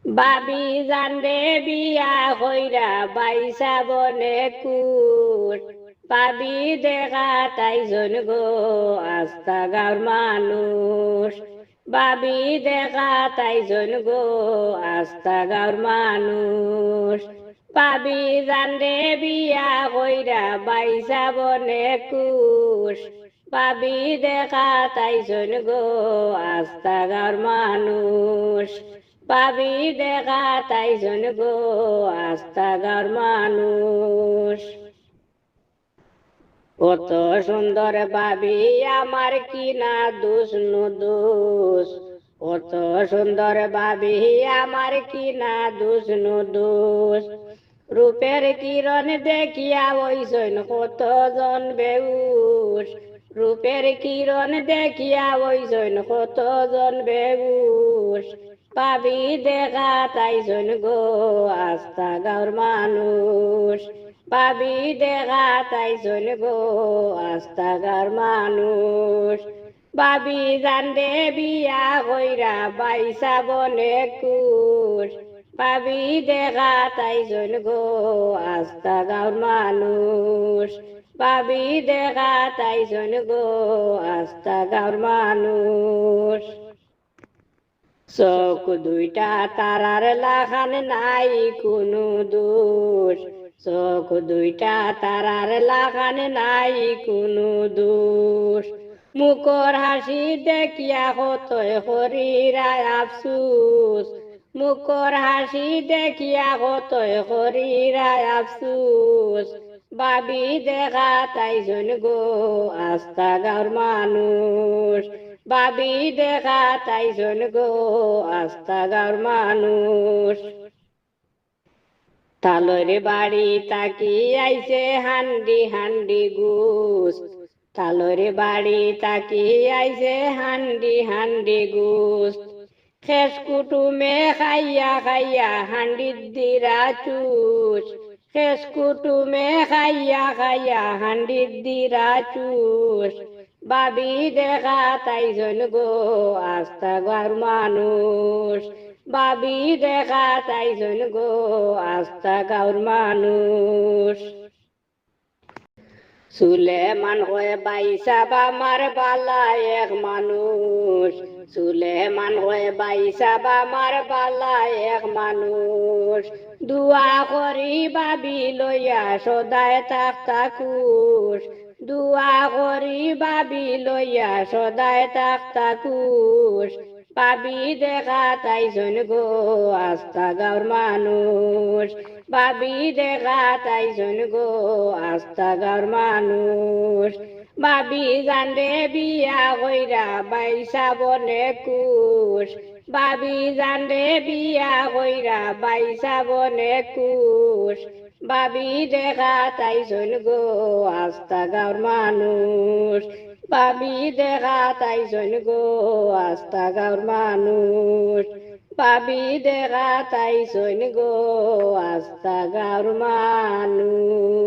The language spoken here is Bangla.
বাবি জানরে বিয়া কইরা বাইসা বনে কুট পাবি দেখা তাইজন গো আস্তা গাঁর মানুষ বাবি দেখা তাইজন গো আস্তা গাঁর মানুষ পাবি জানরে বিয়া কইরা বাইসা বনে কুশ পাবি দেখা তাইজন গো আস্তা গাঁর মানুষ পাবি দেখা তাইজন গো আস্তা গাঁর মানুষ কত সুন্দর ভাবি আমার কি না দোষ দোষ কত সুন্দর ভাবি আমার কি না দোষ দোষ রূপের কিরণ দেখিয়া ওইসন কত জন বেউস রূপের কিরণ দেখিয়া ওইসন কত জন বেউস পাবি দেখা তাইজন গো আস্তা গাঁর মানুষ পাবি দেখা তাইজন গো আস্তা গাঁর মানুষ পাবি জানরে বিয়া কইরা বাইসা বনে কুশ পাবি দেখা তাইজন গো আস্তা গাঁর মানুষ পাবি দেখা তাইজন গো আস্তা গাঁর মানুষ চোখ দুইটা তারার লাখান নাই কোনো দোষ চোখ দুইটা তারার লাখান নাই কোনো দোষ মুখর হাসি দেখিয়া কতই হরিরায় আফসুস মুখর হাসি দেখিয়া কতই হরিরায় আফসুস বাবি দেখা তাইজন গো আস্তা গাঁর মানুষ বাবি দেখা তাইজন গো আস্তা গাঁর মানুষ তালরে বাড়ি তাকি আইছে হান্ডি হান্ডি গুস তালরে বাড়ি তাকি আইছে হান্ডি হান্ডি গুস শেষ কুটুমে খাইয়া খাইয়া হান্ডির দিরা চুষ শেষ কুটুমে খাইয়া খাইয়া হান্ডির দিরা চুষ বাবি দেখা তাইজন গো আস্তা গাঁর মানুষ বাবি দেখা তাইজন গো আস্তা গাঁর মানুষ সুলেমান হয়ে বাইসা বামার বালা এক মানুষ সুলেমান হয়ে বাইসা বামার বালা এক মানুষ দুয়া করি বাবি লইয়া সদায় থাকতা কুশ দুয়া করি বাবি লইয়া সদায় থাকতা কুশ পাবি দেখা তাইজন গো আস্তা গাঁর মানুষ পাবি দেখা তাইজন গো আস্তা গাঁর মানুষ বাবি জানরে বিয়া কইরা বাইসা বনে কুশ বাবি জানরে বিয়া কইরা বাইসা বনে কুশ বাবি দেখা তাইজন গো আস্তা গাঁর মানুষ পাবি দেখা তাইজন গো আস্তা গাঁর মানুষ পাবি দেখা তাইজন গো আস্তা গাঁর মানুষ।